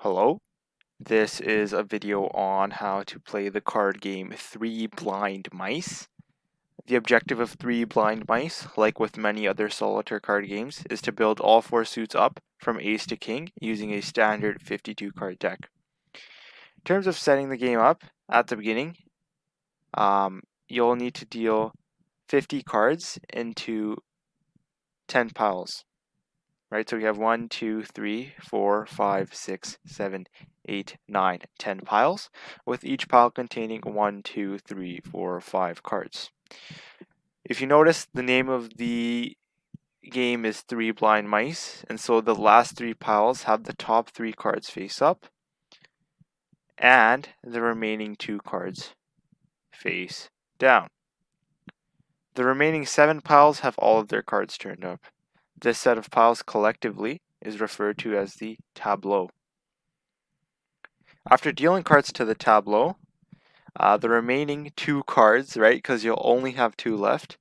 Hello, this is a video on how to play the card game Three Blind Mice. The objective of Three Blind Mice, like with many other solitaire card games, is to build all four suits up from ace to king using a standard 52 card deck. In terms of setting the game up at the beginning, you'll need to deal 50 cards into 10 piles. Right, so we have 1, 2, 3, 4, 5, 6, 7, 8, 9, 10 piles, with each pile containing 1, 2, 3, 4, 5 cards. If you notice, the name of the game is Three Blind Mice, and so the last three piles have the top three cards face up, and the remaining two cards face down. The remaining 7 piles have all of their cards turned up. This set of piles collectively is referred to as the tableau. After dealing cards to the tableau, the remaining 2 cards, right, because you'll only have 2 left,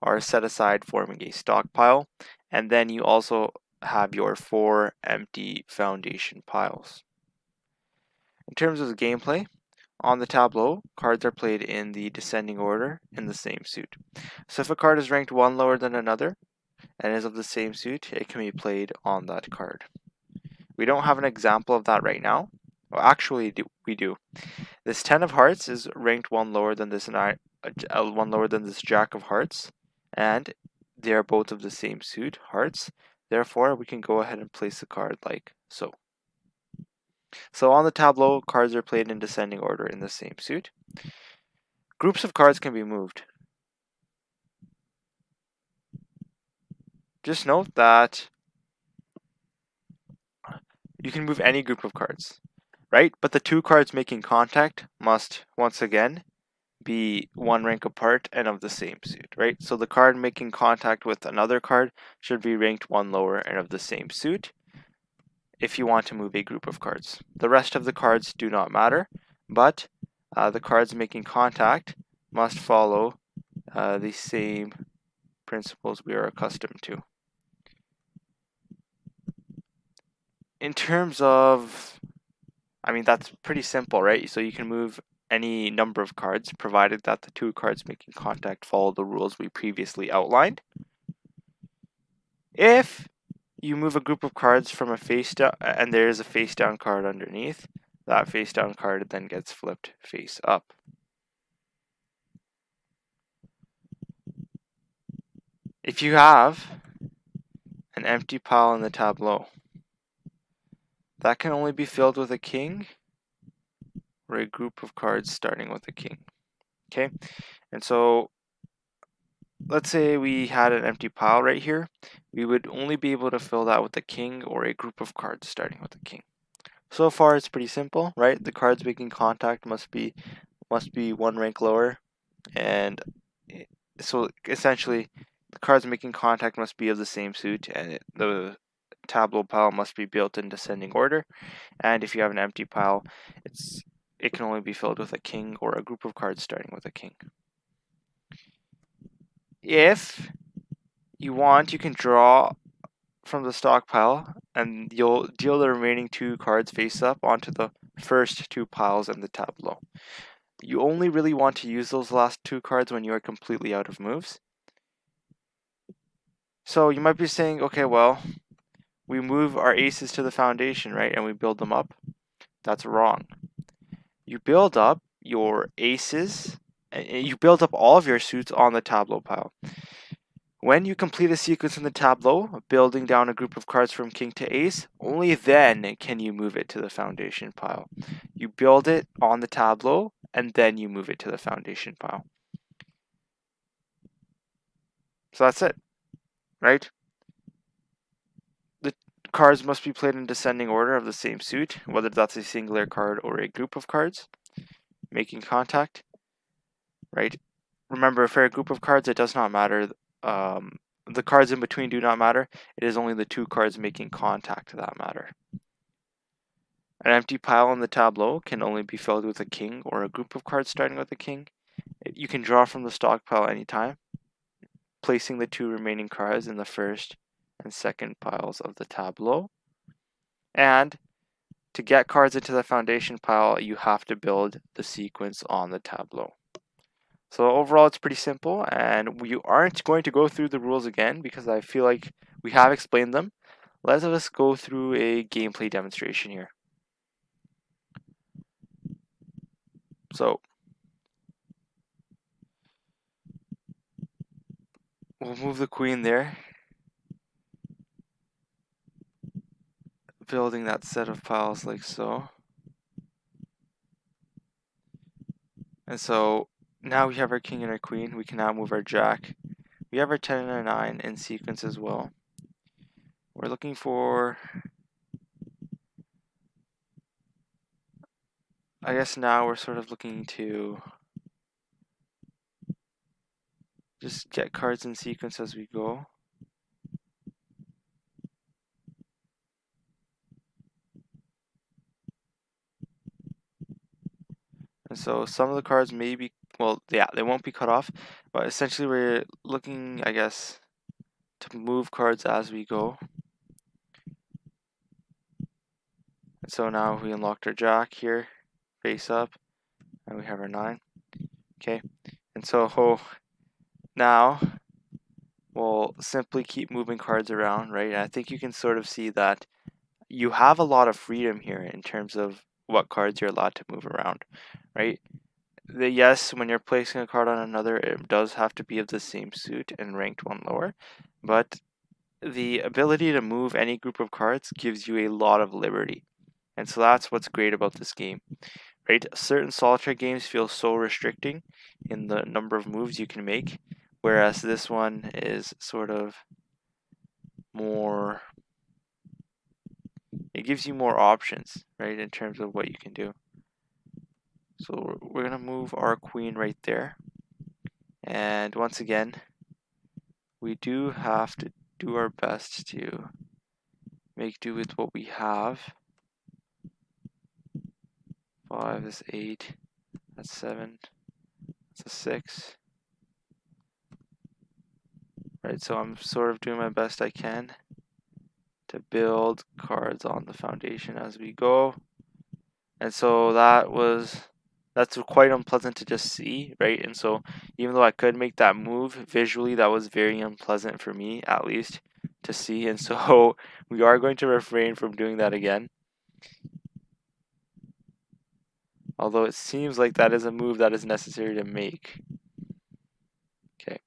are set aside forming a stockpile, and then you also have your 4 empty foundation piles. In terms of the gameplay, on the tableau, cards are played in the descending order in the same suit. So if a card is ranked 1 lower than another, and is of the same suit, it can be played on that card. We don't have an example of that right now. Well, actually, we do. This 10 of hearts is ranked 1 lower than this jack of hearts, and they are both of the same suit, hearts. Therefore, we can go ahead and place the card like so. So on the tableau, cards are played in descending order in the same suit. Groups of cards can be moved. Just note that you can move any group of cards, right? But the 2 cards making contact must, once again, be 1 rank apart and of the same suit, right? So the card making contact with another card should be ranked 1 lower and of the same suit if you want to move a group of cards. The rest of the cards do not matter, but the cards making contact must follow the same principles we are accustomed to. In terms of, that's pretty simple, right? So you can move any number of cards, provided that the 2 cards making contact follow the rules we previously outlined. If you move a group of cards from a face down, and there is a face down card underneath, that face down card then gets flipped face up. If you have an empty pile in the tableau, that can only be filled with a king or a group of cards starting with a king. Okay, and so let's say we had an empty pile right here. We would only be able to fill that with a king or a group of cards starting with a king. So far, it's pretty simple, right? The cards making contact must be 1 rank lower, and so essentially, the cards making contact must be of the same suit, and the tableau pile must be built in descending order. And if you have an empty pile, it can only be filled with a king or a group of cards starting with a king. If you want, you can draw from the stockpile, and you'll deal the remaining 2 cards face up onto the first 2 piles in the tableau. You only really want to use those last 2 cards when you are completely out of moves. So you might be saying, okay, well, we move our aces to the foundation, right, and we build them up. That's wrong. You build up your aces, and you build up all of your suits on the tableau pile. When you complete a sequence in the tableau, building down a group of cards from king to ace, only then can you move it to the foundation pile. You build it on the tableau, and then you move it to the foundation pile. So that's it, right? The cards must be played in descending order of the same suit, whether that's a singular card or a group of cards making contact, right? Remember, for a group of cards, it does not matter. The cards in between do not matter. It is only the 2 cards making contact that matter. An empty pile on the tableau can only be filled with a king or a group of cards starting with a king. You can draw from the stockpile anytime, placing the 2 remaining cards in the first and second piles of the tableau. And to get cards into the foundation pile, you have to build the sequence on the tableau. So overall, it's pretty simple, and we aren't going to go through the rules again because I feel like we have explained them. Let us go through a gameplay demonstration here. So we'll move the queen there, building that set of piles like so. And so now we have our king and our queen. We can now move our jack. We have our 10 and our 9 in sequence as well. We're looking for, I guess now we're sort of looking to just get cards in sequence as we go. And so some of the cards may be, well, yeah, they won't be cut off, but essentially we're looking, I guess, to move cards as we go. And so now we unlocked our jack here, face up, and we have our 9. Okay, and so now we'll simply keep moving cards around, right? And I think you can sort of see that you have a lot of freedom here in terms of what cards you're allowed to move around, right? Yes, when you're placing a card on another, it does have to be of the same suit and ranked 1 lower, but the ability to move any group of cards gives you a lot of liberty. And so that's what's great about this game, right? Certain solitaire games feel so restricting in the number of moves you can make, whereas this one is sort of more, it gives you more options, right, in terms of what you can do. So we're going to move our queen right there. And once again, we do have to do our best to make do with what we have. 5 is 8, that's 7, that's a 6. Right, so I'm sort of doing my best I can to build cards on the foundation as we go. And so that's quite unpleasant to just see, right? And so even though I could make that move visually, that was very unpleasant for me, at least, to see. And so we are going to refrain from doing that again. Although it seems like that is a move that is necessary to make. Okay.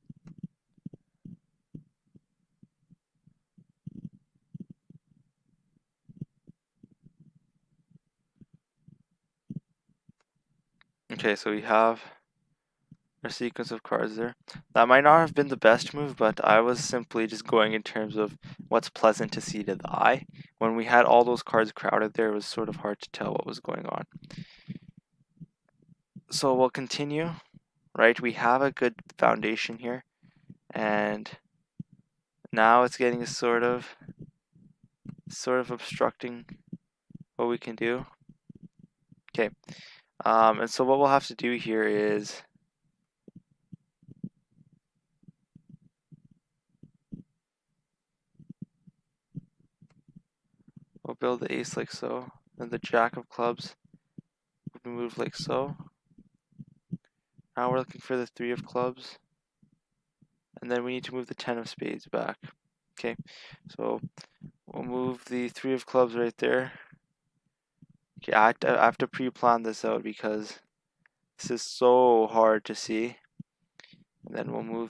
Okay, so we have our sequence of cards there. That might not have been the best move, but I was simply just going in terms of what's pleasant to see to the eye. When we had all those cards crowded there, it was sort of hard to tell what was going on. So we'll continue, right? We have a good foundation here, and now it's getting sort of obstructing what we can do. Okay, and so what we'll have to do here is we'll build the ace like so, and the jack of clubs will be moved like so. Now we're looking for the 3 of clubs, and then we need to move the 10 of spades back. Okay, so we'll move the 3 of clubs right there. Okay, I have to pre-plan this out because this is so hard to see. And then we'll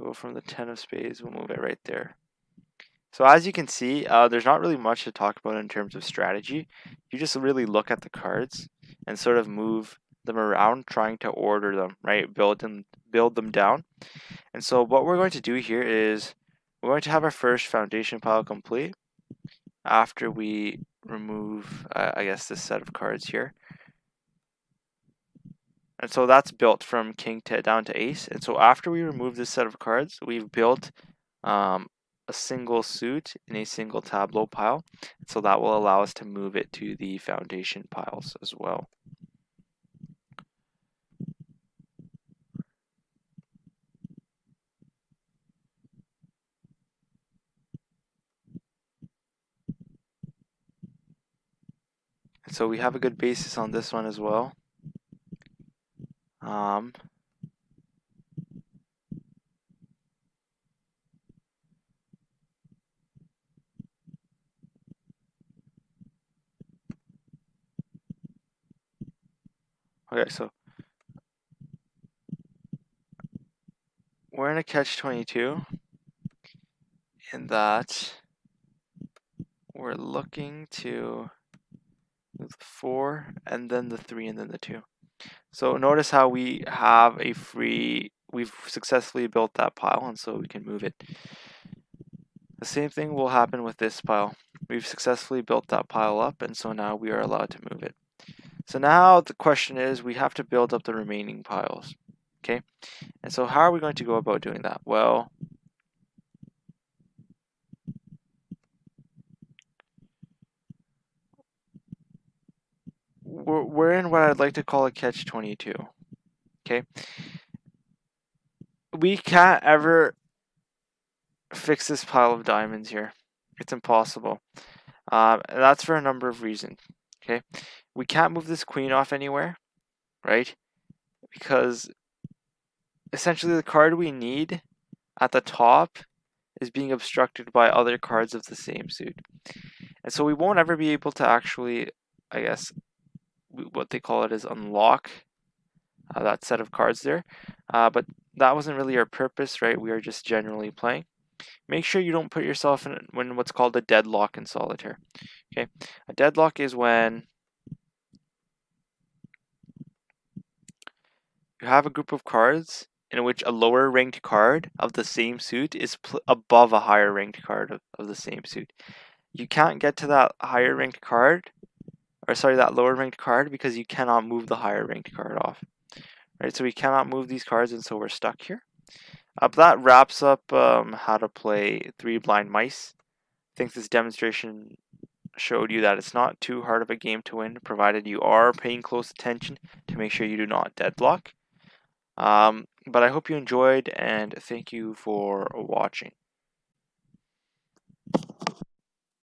go from the 10 of spades, we'll move it right there. So as you can see, there's not really much to talk about in terms of strategy. You just really look at the cards and sort of move them around, trying to order them, right? Build them down. And so what we're going to do here is we're going to have our first foundation pile complete after we remove, I guess, this set of cards here. And so that's built from king to down to ace. And so after we remove this set of cards, we've built a single suit in a single tableau pile. So that will allow us to move it to the foundation piles as well. So we have a good basis on this one as well. Okay, so we're in a catch-22 in that we're looking to move the 4 and then the 3 and then the 2. So notice how we have we've successfully built that pile, and so we can move it. The same thing will happen with this pile. We've successfully built that pile up, and so now we are allowed to move it. So now the question is, we have to build up the remaining piles. Okay, and so how are we going to go about doing that? Well, we're in what I'd like to call a catch-22. Okay, we can't ever fix this pile of diamonds here. It's impossible. And that's for a number of reasons. Okay, we can't move this queen off anywhere, right? Because essentially the card we need at the top is being obstructed by other cards of the same suit. And so we won't ever be able to actually, I guess, what they call it is unlock that set of cards there. But that wasn't really our purpose, right? We are just generally playing. Make sure you don't put yourself in what's called a deadlock in solitaire. Okay, a deadlock is when you have a group of cards in which a lower ranked card of the same suit is above a higher ranked card of the same suit. You can't get to that higher ranked card, or sorry, that lower ranked card, because you cannot move the higher ranked card off. Right, so we cannot move these cards, and so we're stuck here. But that wraps up how to play 3 blind mice. I think this demonstration showed you that it's not too hard of a game to win, provided you are paying close attention to make sure you do not deadlock. But I hope you enjoyed, and thank you for watching.